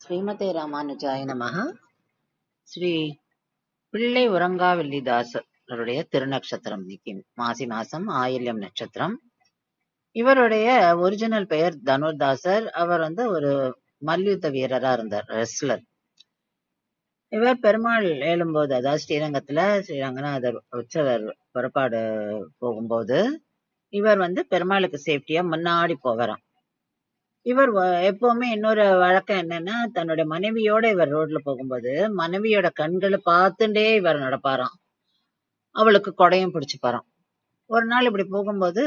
ஸ்ரீமதே ராமானுஜாய நமஹ. ஸ்ரீ பிள்ளை உறங்காவல்லிதாசருடைய திருநக்ஷத்திரம் இன்னைக்கு மாசி மாசம் ஆயில்யம் நட்சத்திரம். இவருடைய ஒரிஜினல் பெயர் தனுர்தாசர். அவர் ஒரு மல்யுத்த வீரரா இருந்தார், ரெஸ்லர். இவர் பெருமாள் ஏழும்போது, அதாவது ஸ்ரீரங்கத்துல ஸ்ரீ ரங்கநாதர் உற்சவர் புறப்பாடு போகும்போது இவர் பெருமாளுக்கு சேஃப்டியா முன்னாடி போவாராம். இவர் எப்பவுமே இன்னொரு வழக்கம் என்னன்னா, தன்னுடைய மனைவியோட இவர் ரோட்ல போகும்போது மனைவியோட கண்களை பார்த்துட்டே இவர் நடப்பாராம். அவளுக்கு கொடையும் பிடிச்சுப்பாராம். ஒரு நாள் இப்படி போகும்போது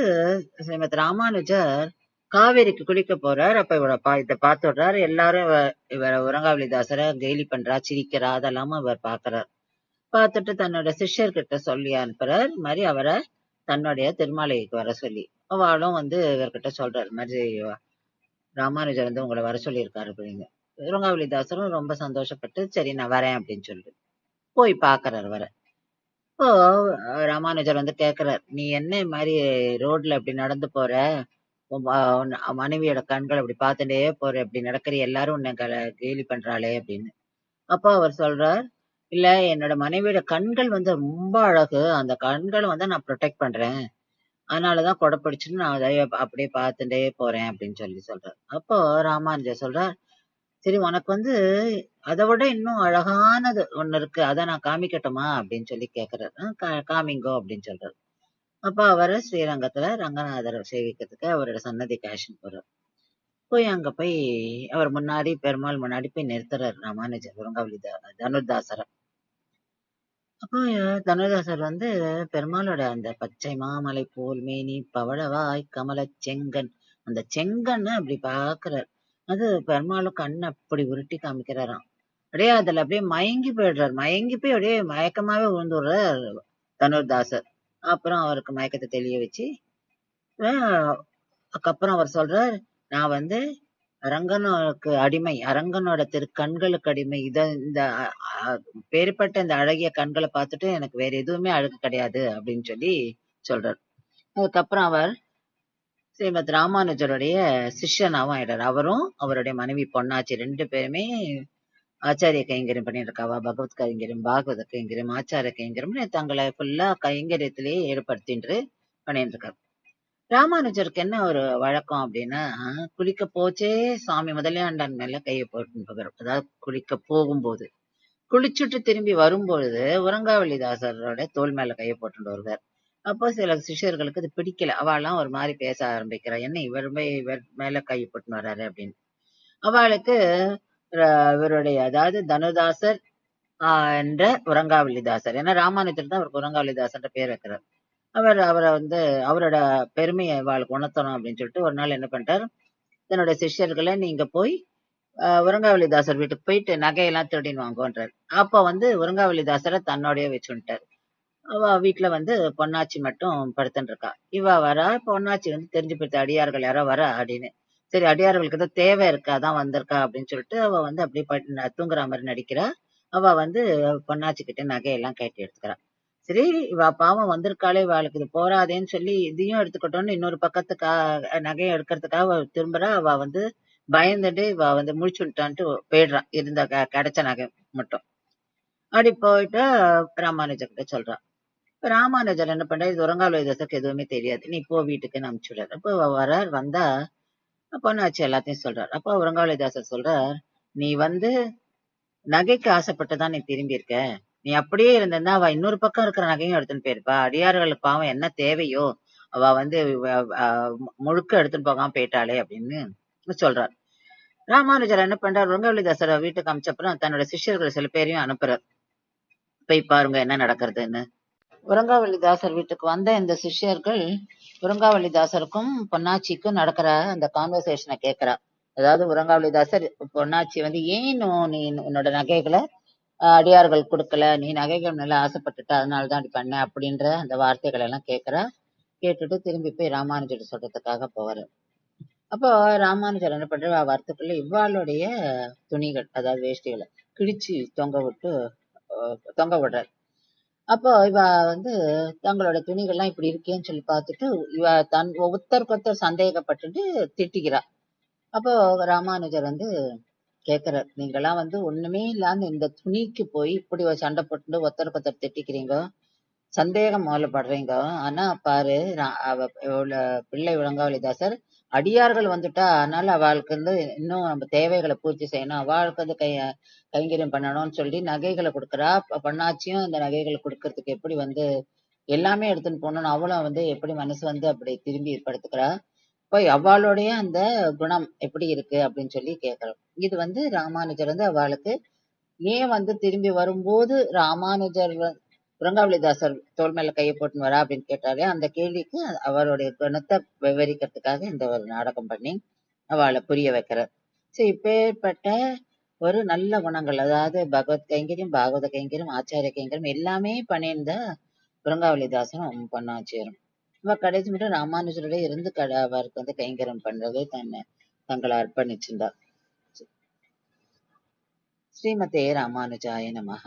ஸ்ரீமத் ராமானுஜர் காவேரிக்கு குளிக்க போறார். அப்ப இதை பார்த்து விடுறாரு. எல்லாரும் இவர உறங்காவலிதாசரை கேலி பண்றா, சிரிக்கிறா, அதெல்லாம இவர் பாக்குறார். பார்த்துட்டு தன்னோட சிஷ்யர்கிட்ட சொல்லி அனுப்புறார், இந்த மாதிரி அவரை தன்னுடைய திருமாலைக்கு வர சொல்லி. அவளும் இவர்கிட்ட சொல்றாரு, மாதிரி ராமானுஜர் உங்களை வர சொல்லியிருக்காரு அப்படின்னு. உறங்காவலிதாசரும் ரொம்ப சந்தோஷப்பட்டு, சரி நான் வரேன் அப்படின்னு சொல்லிட்டு போய் பாக்குறாரு. வர இப்போ ராமானுஜர் கேக்குறார், நீ என்ன மாதிரி ரோட்ல இப்படி நடந்து போற, மனைவியோட கண்கள் அப்படி பார்த்துட்டே போற, இப்படி நடக்கிற, எல்லாரும் உன்னை கேலி பண்றாளே அப்படின்னு. அப்போ அவர் சொல்றார், இல்ல என்னோட மனைவியோட கண்கள் ரொம்ப அழகு, அந்த கண்களை நான் ப்ரொடெக்ட் பண்றேன், அதனாலதான் கொடை பிடிச்சுன்னு நான் அதை அப்படியே பார்த்துட்டே போறேன் அப்படின்னு சொல்றார். அப்போ ராமானுஜர் சொல்றார், சரி உனக்கு அதை விட இன்னும் அழகானது ஒண்ணு இருக்கு, அதை நான் காமிக்கட்டுமா அப்படின்னு சொல்லி கேக்குறாரு. காமிங்கோ அப்படின்னு சொல்றாரு. அப்ப அவரு ஸ்ரீரங்கத்துல ரங்கநாதரை சேவிக்கிறதுக்கு அவரோட சன்னதி காஷன் போறார். போய் அங்க போய் அவர் முன்னாடி, பெருமாள் முன்னாடி போய் நிறுத்துறாரு ராமானுஜர் தனுர்தாசரை. அப்போ தனுர்தாசர் பெருமாளோட அந்த பச்சை மாமலை போல் மேனி பவளவாய் கமல செங்கன், அந்த செங்கன்னு அப்படி பாக்குறார். அது பெருமாளும் கண்ணை அப்படி உருட்டி காமிக்கிறாராம். அப்படியே அதுல அப்படியே மயங்கி போயிடுறாரு. மயங்கி போய் அப்படியே மயக்கமாவே விழுந்துடுறார் தனுர்தாசர். அப்புறம் அவருக்கு மயக்கத்தை தெளிய வச்சு அதுக்கப்புறம் அவர் சொல்றார், நான் அரங்கனுக்கு அடிமை, அரங்கனோட கண்களுக்கு அடிமை. இந்த பேருப்பட்ட இந்த அழகிய கண்களை பார்த்துட்டு எனக்கு வேற எதுவுமே அழகு கிடையாது அப்படின்னு சொல்லி சொல்றார். அதுக்கப்புறம் அவர் ஸ்ரீமத் ராமானுஜருடைய சிஷ்யனாவும் ஆயிடார். அவரும் அவருடைய மனைவி பொன்னாச்சி ரெண்டு பேருமே ஆச்சாரிய கைங்கரியம் பண்ணிட்டு இருக்காவா. பகவத் கைங்கரியம், பாகவத கைங்கரியம், ஆச்சாரிய கைங்கரியம் தங்களை ஃபுல்லா கைங்கரியத்திலேயே ஈடுபடுத்தின்று பண்ணிட்டு இருக்காரு. ராமானுஜருக்கு என்ன ஒரு வழக்கம் அப்படின்னா, குளிக்க போச்சே சுவாமி முதலியாண்டான் மேல கையை போட்டு போகிறார். அதாவது குளிக்க போகும்போது, குளிச்சுட்டு திரும்பி வரும்பொழுது உறங்காவலிதாசரோட தோல் மேல கையை போட்டு வருவார். அப்போ சில சிஷ்யர்களுக்கு இது பிடிக்கல. அவெல்லாம் ஒரு மாதிரி பேச ஆரம்பிக்கிறா, என்ன இவர் மேல கையை போட்டு வர்றாரு அப்படின்னு. அவளுக்கு இவருடைய, அதாவது தனுதாசர் என்ற உறங்காவலிதாசர், ஏன்னா ராமானுஜர் தான் அவருக்கு உறங்காவலிதாசர் பேர் வைக்கிறார். அவரை அவரோட பெருமையை அவளுக்கு உணர்த்தணும் அப்படின்னு சொல்லிட்டு ஒரு நாள் என்ன பண்ணிட்டார், தன்னோட சிஷ்யர்களை நீங்க போய் உறங்காவலிதாசர் வீட்டுக்கு போயிட்டு நகையெல்லாம் திருடின்னு வாங்கன்றார். அப்ப உறங்காவலிதாசரை தன்னோடைய வச்சுட்டார். அவ வீட்டுல பொன்னாச்சி மட்டும் படுத்துட்டு இருக்கா. இவ வரா. பொன்னாச்சி தெரிஞ்சு போயிட்டு அடியார்கள் யாரோ வரா அப்படின்னு. சரி அடியார்களுக்கு ஏதோ தேவை இருக்கா, அதான் வந்திருக்கா அப்படின்னு சொல்லிட்டு அவ அப்படியே தூங்குற மாதிரி நடிக்கிறா. அவ பொன்னாச்சி கிட்ட நகையெல்லாம் கேட்டு எடுத்துக்கிறா. சரி இவ பாவம் வந்திருக்காளே, இவளுக்கு இது போராதேன்னு சொல்லி இதையும் எடுத்துக்கிட்டோன்னு இன்னொரு பக்கத்துக்கு நகையை எடுக்கிறதுக்காக திரும்புறா. அவ பயந்துட்டு இவ முழிச்சுட்டான்ட்டு போயிடுறான், இருந்த கிடைச்ச நகை மட்டும். அப்படி போயிட்டு ராமானுஜர் கிட்ட சொல்றான். ராமானுஜர் என்ன பண்றாரு, இது உறங்காவலிதாசருக்கு எதுவுமே தெரியாது, நீ போ வீட்டுக்குன்னு அனுப்பிச்சுடுறாரு. அப்போ வந்தா பொண்ணாச்சு எல்லாத்தையும் சொல்றாரு. அப்போ உறங்காவலிதாசர் சொல்றார், நீ நகைக்கு ஆசைப்பட்டுதான் நீ திரும்பி இருக்க, நீ அப்படியே இருந்தா அவ இன்னொரு பக்கம் இருக்கிற நகையும் எடுத்துன்னு போயிருப்பா. அடியார்களுக்கு பாவம் என்ன தேவையோ அவ முழுக்க எடுத்துன்னு போகாம போயிட்டாளே அப்படின்னு சொல்றார். ராமானுஜர் என்ன பண்றார், உறங்காவலிதாசரை வீட்டுக்கு அமைச்சப்புறம் தன்னோட சிஷ்யர்கள் சில பேரையும் அனுப்புறார், போய் பாருங்க என்ன நடக்கிறதுன்னு. உறங்காவலிதாசர் வீட்டுக்கு வந்த இந்த சிஷ்யர்கள் உறங்காவலிதாசருக்கும் பொன்னாச்சிக்கும் நடக்கிற அந்த கான்வர்சேஷனை கேட்கிறா. அதாவது உறங்காவலிதாசர் பொன்னாச்சி ஏன் நீ உன்னோட நகைகளை அடியார்கள் கொடுக்கல, நீ நகைகள் மேல ஆசைப்பட்டுட்ட, அதனாலதான் அப்படி பண்ண அப்படின்ற அந்த வார்த்தைகள் எல்லாம் கேட்கிறா. கேட்டுட்டு திரும்பி போய் ராமானுஜர் சொல்றதுக்காக போவாரு. அப்போ ராமானுஜர் என்ன பண்ற, வார்த்தைக்குள்ள இவ்வாளுடைய துணிகள், அதாவது வேஷ்டிகளை கிழிச்சு தொங்க விடுறாரு. அப்போ இவ தங்களோட துணிகள்லாம் இப்படி இருக்கேன்னு சொல்லி பார்த்துட்டு இவ ஒருத்தருக்கு ஒருத்தர் சந்தேகப்பட்டுட்டு திட்டிக்கிறா. அப்போ ராமானுஜர் கேக்குறார். நீங்கெல்லாம் வந்து ஒண்ணுமே இல்லாம இந்த துணிக்கு போய் இப்படி ஒரு சண்டை போட்டு ஒருத்தருக்கு ஒருத்தர் திட்டிக்கிறீங்க, சந்தேகம் முதல்ல படுறீங்க. ஆனா பாரு, பிள்ளை விளங்காவலிதாசர் அடியார்கள் வந்துட்டா, அதனால அவளுக்கு வந்து இன்னும் நம்ம தேவைகளை பூர்த்தி செய்யணும், அவளுக்கு வந்து கைங்கரியம் பண்ணணும்னு சொல்லி நகைகளை கொடுக்குறா. பண்ணாச்சியும் அந்த நகைகளை கொடுக்கறதுக்கு எப்படி வந்து எல்லாமே எடுத்துன்னு போகணும்னு அவளும் வந்து எப்படி மனசு வந்து அப்படி திரும்பி படுத்துக்கிறா. போய் அவளுடைய அந்த குணம் எப்படி இருக்கு அப்படின்னு சொல்லி கேட்கிறோம். இது வந்து ராமானுஜர் வந்து அவளுக்கு ஏன் வந்து திரும்பி வரும்போது ராமானுஜர் புரங்காவலிதாசர் தோள் மேல கையை போட்டுன்னு வரா அப்படின்னு கேட்டாலே அந்த கேள்விக்கு அவருடைய குணத்தை விவரிக்கிறதுக்காக இந்த ஒரு நாடகம் பண்ணி அவளை புரிய வைக்கிறார். சரி, இப்பேற்பட்ட ஒரு நல்ல குணங்கள், அதாவது பகவத் கைங்கரியம், பாகவத கைங்கரியம், ஆச்சாரிய கைங்கரியம் எல்லாமே பண்ணியிருந்த புரங்காவலிதாசனும் பொன்னாச்சியரும் இவ கடைசி மட்டும் ராமானுஜரோட இருந்து அவருக்கு வந்து கைங்கரியம் பண்றதே தங்களை அர்ப்பணிச்சிருந்தா. ஸ்ரீமதே ராமானுஜாய நமஹ.